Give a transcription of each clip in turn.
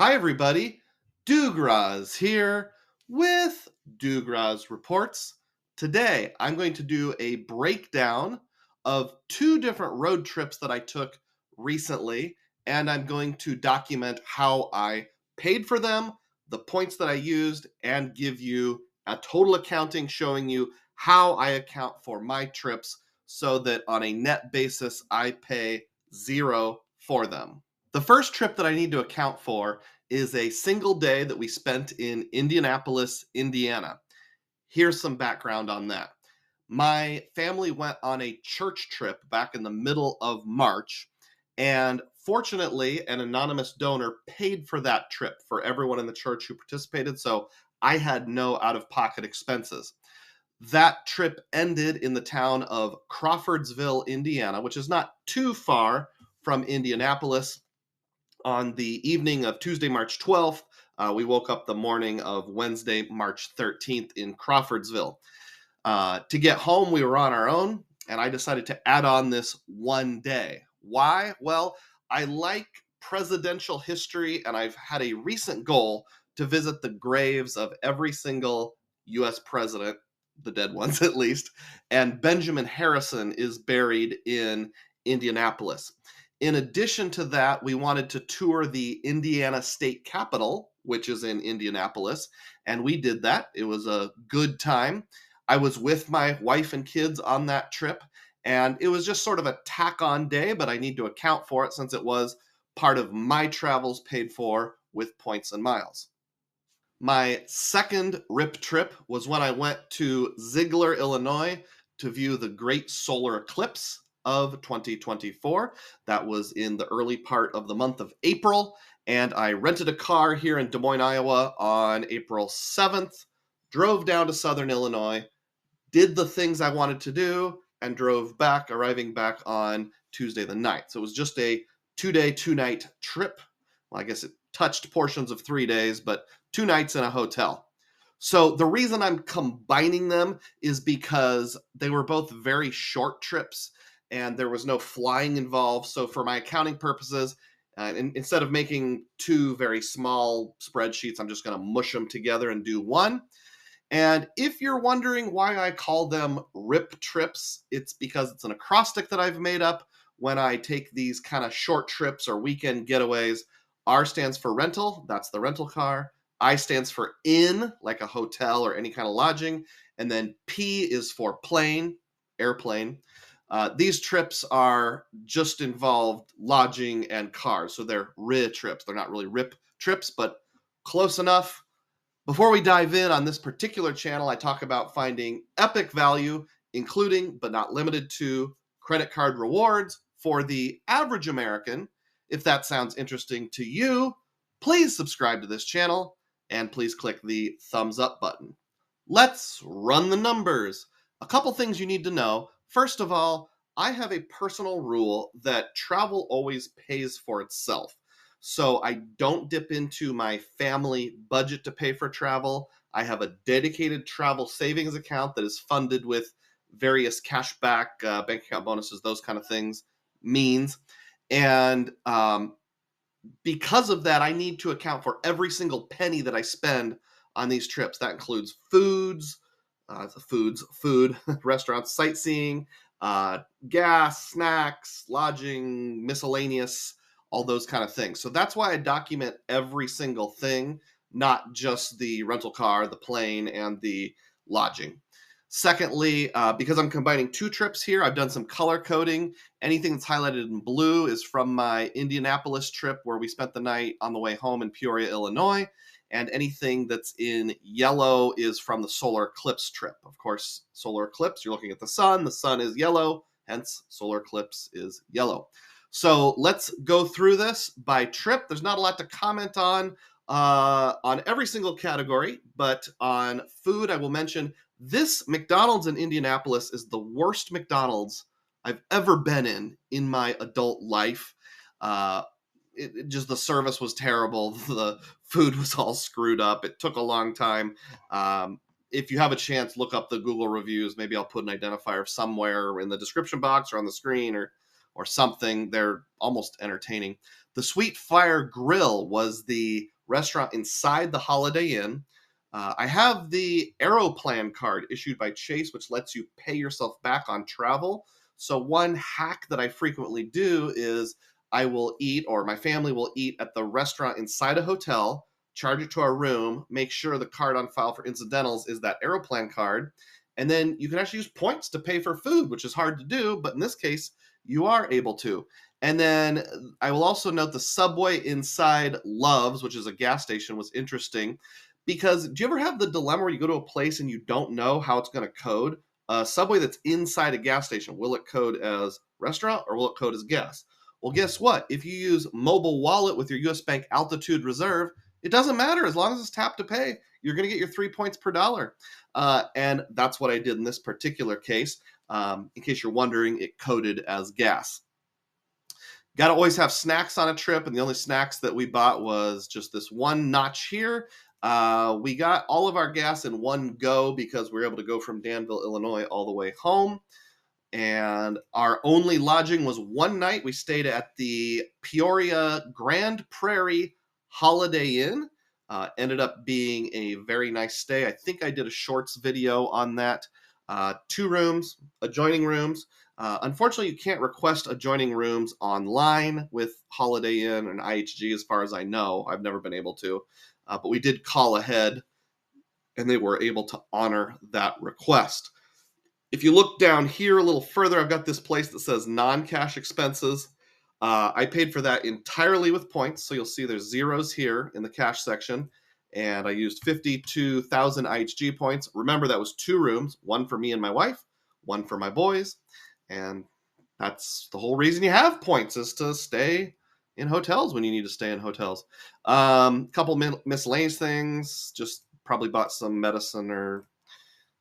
Hi, everybody. DUGROZ here with DUGROZ Reports. Today, I'm going to do a breakdown of two different road trips that I took recently, and I'm going to document how I paid for them, the points that I used, and give you a total accounting showing you how I account for my trips so that on a net basis, I pay zero for them. The first trip that I need to account for is a single day that we spent in Indianapolis, Indiana. Here's some background on that. My family went on a church trip back in the middle of March, and fortunately, an anonymous donor paid for that trip for everyone in the church who participated, so I had no out of pocket expenses. That trip ended in the town of Crawfordsville, Indiana, which is not too far from Indianapolis. On the evening of Tuesday, March 12th, we woke up the morning of Wednesday, March 13th in Crawfordsville. To get home, we were on our own, and I decided to add on this one day. Why? Well, I like presidential history, and I've had a recent goal to visit the graves of every single U.S. president, the dead ones at least, and Benjamin Harrison is buried in Indianapolis. In addition to that, we wanted to tour the Indiana State Capitol, which is in Indianapolis, and we did that. It was a good time. I was with my wife and kids on that trip, and it was just sort of a tack-on day, but I need to account for it since it was part of my travels paid for with points and miles. My second RIP trip was when I went to Zeigler, Illinois to view the great solar eclipse of 2024. That was in the early part of the month of April, and I rented a car here in Des Moines, Iowa on April 7th, drove down to Southern Illinois, did the things I wanted to do, and drove back, arriving back on Tuesday the 9th. So it was just a 2-day, 2-night trip. Well, I guess it touched portions of 3 days, but 2 nights in a hotel. So the reason I'm combining them is because they were both very short trips and there was no flying involved. So for my accounting purposes, instead of making two very small spreadsheets, I'm just going to mush them together and do one. And if you're wondering why I call them RIP trips, it's because it's an acrostic that I've made up when I take these kind of short trips or weekend getaways. R stands for rental, that's the rental car. I stands for in, like a hotel or any kind of lodging. And then P is for plane, airplane. These trips are just involved lodging and cars. So they're RI trips. They're not really RIP trips, but close enough. Before we dive in on this particular channel, I talk about finding epic value, including but not limited to credit card rewards for the average American. If that sounds interesting to you, please subscribe to this channel and please click the thumbs up button. Let's run the numbers. A couple things you need to know. First of all, I have a personal rule that travel always pays for itself. So I don't dip into my family budget to pay for travel. I have a dedicated travel savings account that is funded with various cashback, bank account bonuses, those kind of things, means. And because of that, I need to account for every single penny that I spend on these trips. That includes food, restaurants, sightseeing, gas, snacks, lodging, miscellaneous, all those kind of things. So that's why I document every single thing, not just the rental car, the plane, and the lodging. Secondly, because I'm combining two trips here, I've done some color coding. Anything that's highlighted in blue is from my Indianapolis trip where we spent the night on the way home in Peoria, Illinois. And anything that's in yellow is from the solar eclipse trip. Of course, solar eclipse, you're looking at the sun is yellow, hence solar eclipse is yellow. So let's go through this by trip. There's not a lot to comment on every single category, but on food, I will mention this McDonald's in Indianapolis is the worst McDonald's I've ever been in my adult life. Just the service was terrible. The food was all screwed up. It took a long time. If you have a chance, look up the Google reviews. Maybe I'll put an identifier somewhere in the description box or on the screen or something. They're almost entertaining. The Sweet Fire Grill was the restaurant inside the Holiday Inn. I have the Aeroplan card issued by Chase, which lets you pay yourself back on travel. So one hack that I frequently do is I will eat, or my family will eat, at the restaurant inside a hotel, charge it to our room, make sure the card on file for incidentals is that Aeroplan card, and then you can actually use points to pay for food, which is hard to do, but in this case, you are able to. And then I will also note the Subway inside Love's, which is a gas station, was interesting because do you ever have the dilemma where you go to a place and you don't know how it's going to code? A Subway that's inside a gas station, will it code as restaurant or will it code as gas? Well, guess what? If you use mobile wallet with your US Bank Altitude Reserve, it doesn't matter. As long as it's tap to pay, you're going to get your 3 points per dollar. And that's what I did in this particular case. In case you're wondering, it coded as gas. Got to always have snacks on a trip, and the only snacks that we bought was just this one notch here. We got all of our gas in one go because we were able to go from Danville, Illinois, all the way home. And our only lodging was one night. We stayed at the Peoria Grand Prairie Holiday Inn. Ended up being a very nice stay. I think I did a shorts video on that. 2 rooms, adjoining rooms. Unfortunately, you can't request adjoining rooms online with Holiday Inn and IHG as far as I know. I've never been able to. But we did call ahead, and they were able to honor that request. If you look down here a little further, I've got this place that says non-cash expenses. I paid for that entirely with points, so you'll see there's zeros here in the cash section, and I used 52,000 IHG points. Remember, that was 2 rooms, one for me and my wife, one for my boys, and that's the whole reason you have points, is to stay in hotels when you need to stay in hotels. Couple miscellaneous things, just probably bought some medicine or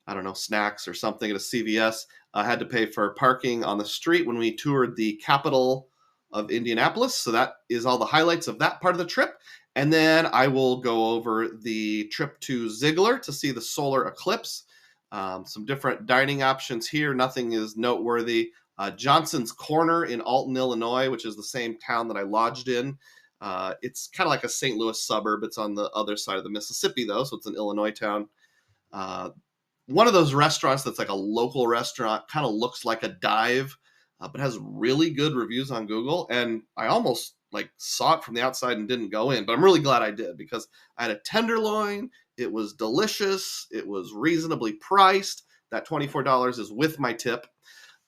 I don't know, snacks or something at a CVS. I had to pay for parking on the street when we toured the capital of Indianapolis. So that is all the highlights of that part of the trip. And then I will go over the trip to Zeigler to see the solar eclipse. Some different dining options here. Nothing is noteworthy. Johnson's Corner in Alton, Illinois, which is the same town that I lodged in. It's kind of like a St. Louis suburb. It's on the other side of the Mississippi, though, so it's an Illinois town. One of those restaurants that's like a local restaurant, kind of looks like a dive, but has really good reviews on Google. And I almost saw it from the outside and didn't go in, but I'm really glad I did because I had a tenderloin. It was delicious. It was reasonably priced. That $24 is with my tip.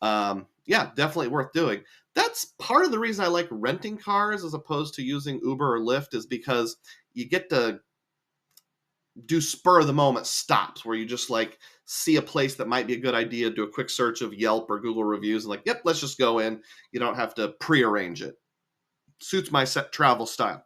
Yeah, definitely worth doing. That's part of the reason I like renting cars as opposed to using Uber or Lyft, is because you get to do spur of the moment stops where you just see a place that might be a good idea, do a quick search of Yelp or Google reviews and yep, let's just go in. You don't have to prearrange it. Suits my set travel style.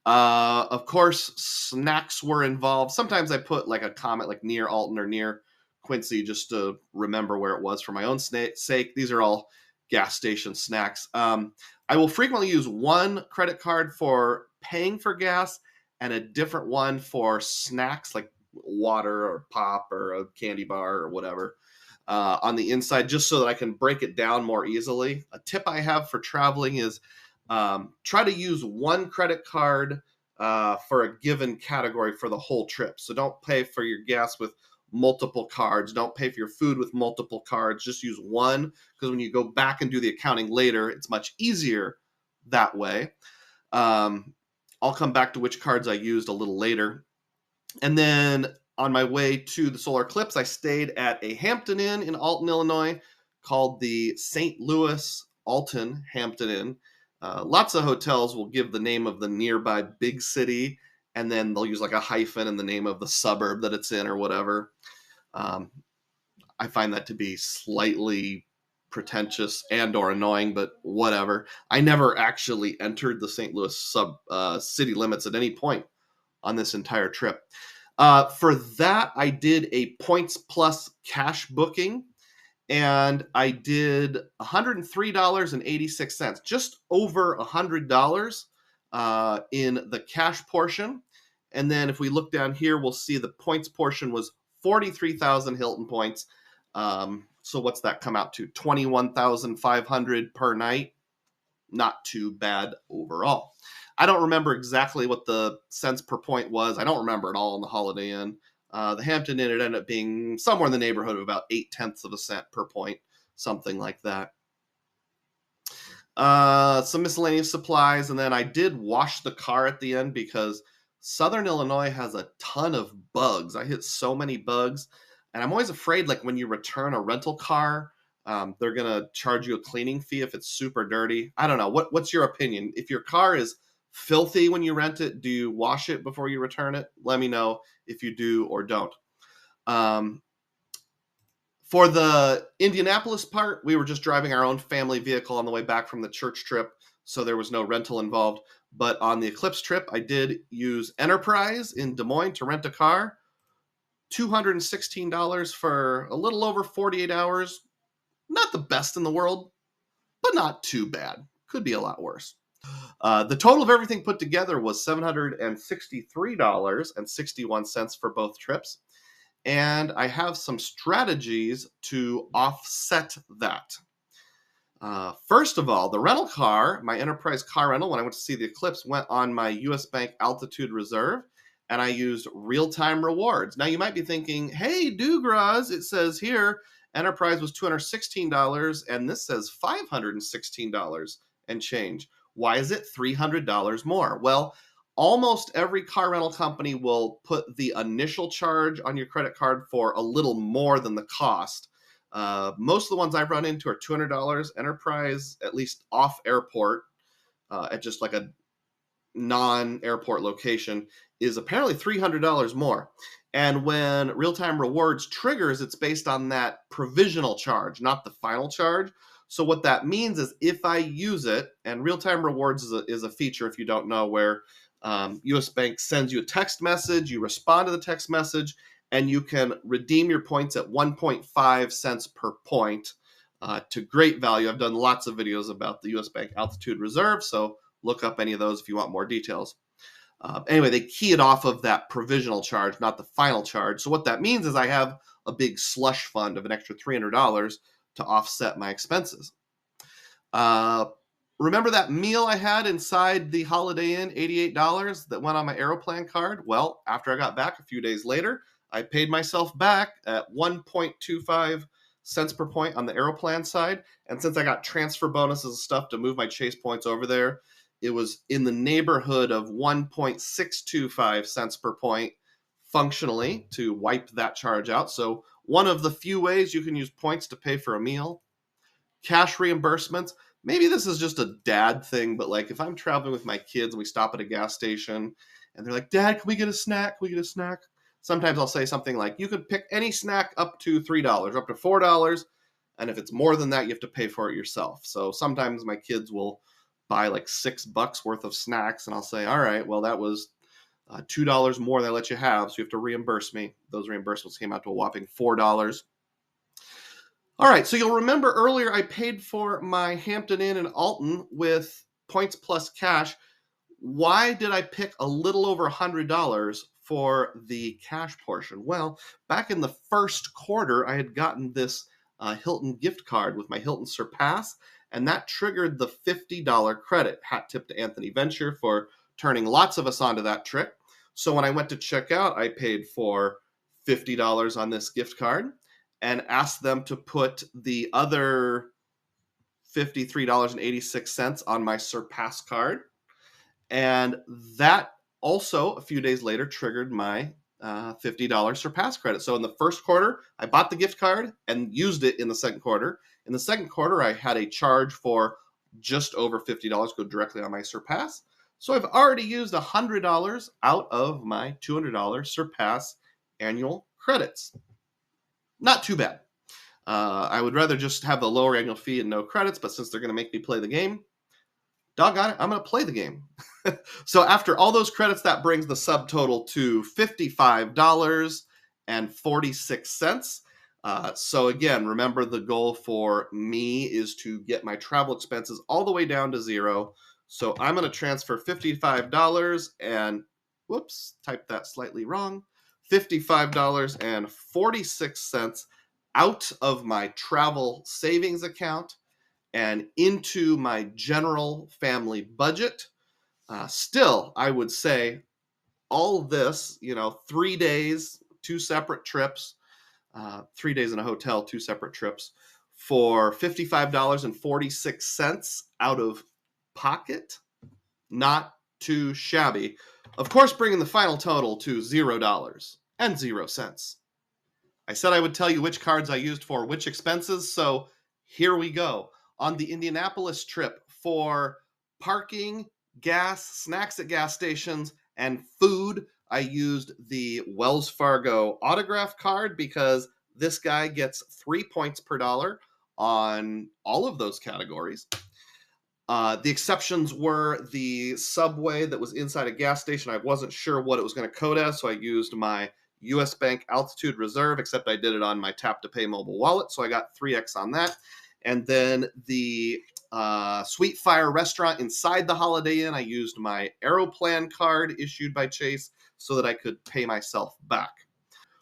Of course, snacks were involved. Sometimes I put a comment near Alton or near Quincy just to remember where it was for my own sake. These are all gas station snacks. I will frequently use one credit card for paying for gas and a different one for snacks like water or pop or a candy bar or whatever on the inside, just so that I can break it down more easily. A tip I have for traveling is try to use one credit card for a given category for the whole trip. So don't pay for your gas with multiple cards. Don't pay for your food with multiple cards. Just use one, because when you go back and do the accounting later, it's much easier that way. I'll come back to which cards I used a little later. And then on my way to the solar eclipse, I stayed at a Hampton Inn in Alton, Illinois, called the St. Louis Alton Hampton Inn. Lots of hotels will give the name of the nearby big city, and then they'll use a hyphen in the name of the suburb that it's in or whatever. I find that to be slightly pretentious and or annoying, but whatever. I never actually entered the St. Louis city limits at any point on this entire trip. For that, I did a points plus cash booking, and I did $103.86, just over $100 in the cash portion. And then if we look down here, we'll see the points portion was 43,000 Hilton points. So what's that come out to? 21,500 per night. not too bad overall. I don't remember exactly what the cents per point was. I don't remember it all in the Holiday Inn. The Hampton Inn, it ended up being somewhere in the neighborhood of about 0.8 of a cent per point, something like that. Some miscellaneous supplies, and then I did wash the car at the end because Southern Illinois has a ton of bugs. I hit so many bugs, and I'm always afraid, like when you return a rental car, they're gonna charge you a cleaning fee if it's super dirty. I don't know. What's your opinion? If your car is filthy when you rent it, do you wash it before you return it? Let me know if you do or don't. Um, for the Indianapolis part, we were just driving our own family vehicle on the way back from the church trip, so there was no rental involved. But on the Eclipse trip, I did use Enterprise in Des Moines to rent a car. $216 for a little over 48 hours. Not the best in the world, but not too bad. Could be a lot worse. The total of everything put together was $763.61 for both trips. And I have some strategies to offset that. First of all, the rental car, my Enterprise car rental, when I went to see the Eclipse, went on my US Bank Altitude Reserve, and I used real-time rewards. Now, you might be thinking, hey, DUGROZ, it says here, Enterprise was $216, and this says $516 and change. Why is it $300 more? Well, almost every car rental company will put the initial charge on your credit card for a little more than the cost. Most of the ones I've run into are $200. Enterprise, at least off airport, at just like a non-airport location, is apparently $300 more. And when real-time rewards triggers, it's based on that provisional charge, not the final charge. So what that means is if I use it, and real-time rewards is a feature, if you don't know, where US Bank sends you a text message, you respond to the text message, and you can redeem your points at 1.5 cents per point to great value. I've done lots of videos about the US Bank Altitude Reserve, so look up any of those if you want more details. Anyway, they key it off of that provisional charge, not the final charge. So what that means is I have a big slush fund of an extra $300 to offset my expenses. Remember that meal I had inside the Holiday Inn, $88 that went on my Aeroplan card? Well, after I got back a few days later, I paid myself back at 1.25 cents per point on the Aeroplan side. And since I got transfer bonuses and stuff to move my Chase points over there, it was in the neighborhood of 1.625 cents per point functionally to wipe that charge out. So one of the few ways you can use points to pay for a meal. Cash reimbursements. Maybe this is just a dad thing, but like if I'm traveling with my kids and we stop at a gas station and they're like, Dad, can we get a snack? Can we get a snack? Sometimes I'll say something like, you could pick any snack up to $3, up to $4. And if it's more than that, you have to pay for it yourself. So sometimes my kids will buy like $6 worth of snacks, and I'll say, all right, well, that was $2 more than I let you have, so you have to reimburse me. Those reimbursements came out to a whopping $4. All right, so you'll remember earlier I paid for my Hampton Inn in Alton with points plus cash. Why did I pick a little over $100 for the cash portion? Well, back in the first quarter, I had gotten this Hilton gift card with my Hilton Surpass, and that triggered the $50 credit. Hat tip to Anthony Venture for turning lots of us onto that trick. So when I went to check out, I paid for $50 on this gift card and asked them to put the other $53.86 on my Surpass card. And that also, a few days later, triggered my $50 Surpass credit. So in the first quarter, I bought the gift card and used it in the second quarter. In the second quarter, I had a charge for just over $50 go directly on my Surpass. So I've already used $100 out of my $200 Surpass annual credits. Not too bad. I would rather just have the lower annual fee and no credits, but since they're going to make me play the game, doggone it, I'm going to play the game. So after all those credits, that brings the subtotal to $55.46. So again, remember the goal for me is to get my travel expenses all the way down to zero. So I'm going to transfer $55 and, whoops, typed that slightly wrong, $55.46 out of my travel savings account and into my general family budget. Still, I would say all this, 3 days, two separate trips, 3 days in a hotel, two separate trips for $55.46 out of pocket. Not too shabby. Of course, bringing the final total to $0.00. I said I would tell you which cards I used for which expenses, so here we go. On the Indianapolis trip, for parking, gas, snacks at gas stations, and food, I used the Wells Fargo autograph card because this guy gets 3 points per dollar on all of those categories. The exceptions were the Subway that was inside a gas station. I wasn't sure what it was going to code as, so I used my US Bank Altitude Reserve, except I did it on my Tap to Pay mobile wallet, so I got 3x on that. And then the Sweet Fire restaurant inside the Holiday Inn, I used my Aeroplan card issued by Chase so that I could pay myself back.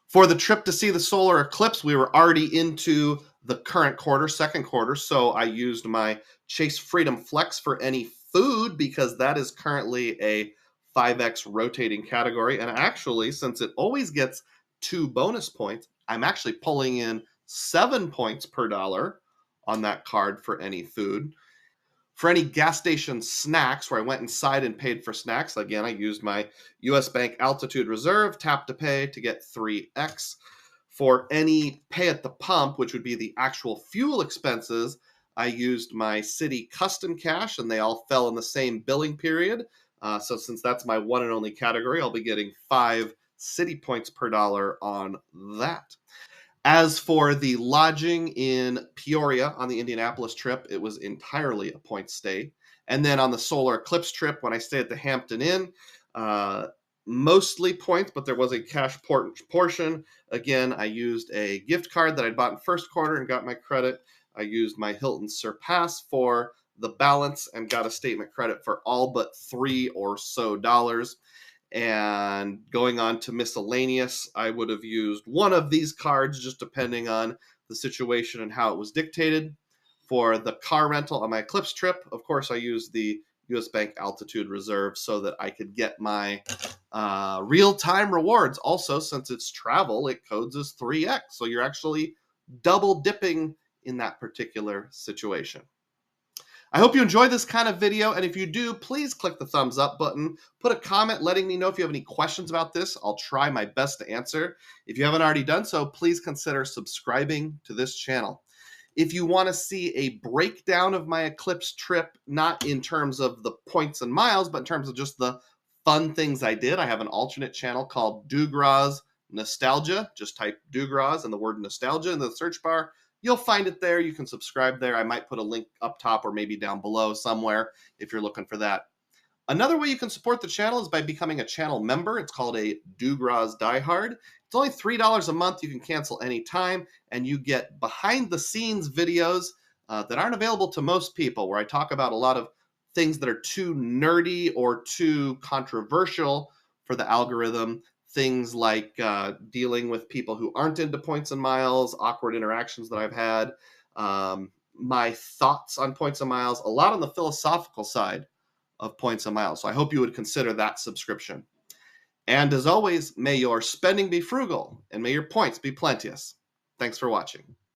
For the trip to see the solar eclipse, we were already into the current quarter, second quarter, so I used my Chase Freedom Flex for any food because that is currently a 5x rotating category. And actually, since it always gets 2 bonus points, I'm actually pulling in 7 points per dollar on that card for any food. For any gas station snacks where I went inside and paid for snacks, again, I used my US Bank Altitude Reserve, Tap to Pay to get 3x. For any pay at the pump, which would be the actual fuel expenses, I used my City Custom Cash, and they all fell in the same billing period. So since that's my one and only category, I'll be getting 5 City points per dollar on that. As for the lodging in Peoria on the Indianapolis trip, it was entirely a point stay. And then on the solar eclipse trip, when I stayed at the Hampton Inn, mostly points, but there was a cash portion. Again, I used a gift card that I'd bought in first quarter and got my credit. I used my Hilton Surpass for the balance and got a statement credit for all but $3 or so. And going on to miscellaneous, I would have used one of these cards just depending on the situation and how it was dictated. For the car rental on my Eclipse trip, of course, I used the US Bank Altitude Reserve so that I could get my real-time rewards. Also, since it's travel, it codes as 3x. So you're actually double dipping in that particular situation. I hope you enjoy this kind of video, and if you do, please click the thumbs up button. Put a comment letting me know if you have any questions about this. I'll try my best to answer. If you haven't already done so, please consider subscribing to this channel. If you want to see a breakdown of my Eclipse trip, not in terms of the points and miles, but in terms of just the fun things I did, I have an alternate channel called DUGROZ Nostalgia. Just type DUGROZ and the word nostalgia in the search bar. You'll find it there. You can subscribe there. I might put a link up top or maybe down below somewhere if you're looking for that. Another way you can support the channel is by becoming a channel member. It's called a DUGROZ Diehard. It's only $3 a month. You can cancel anytime, and you get behind-the-scenes videos that aren't available to most people, where I talk about a lot of things that are too nerdy or too controversial for the algorithm. Things like dealing with people who aren't into points and miles, awkward interactions that I've had, my thoughts on points and miles, a lot on the philosophical side of points and miles. So I hope you would consider that subscription. And as always, may your spending be frugal and may your points be plenteous. Thanks for watching.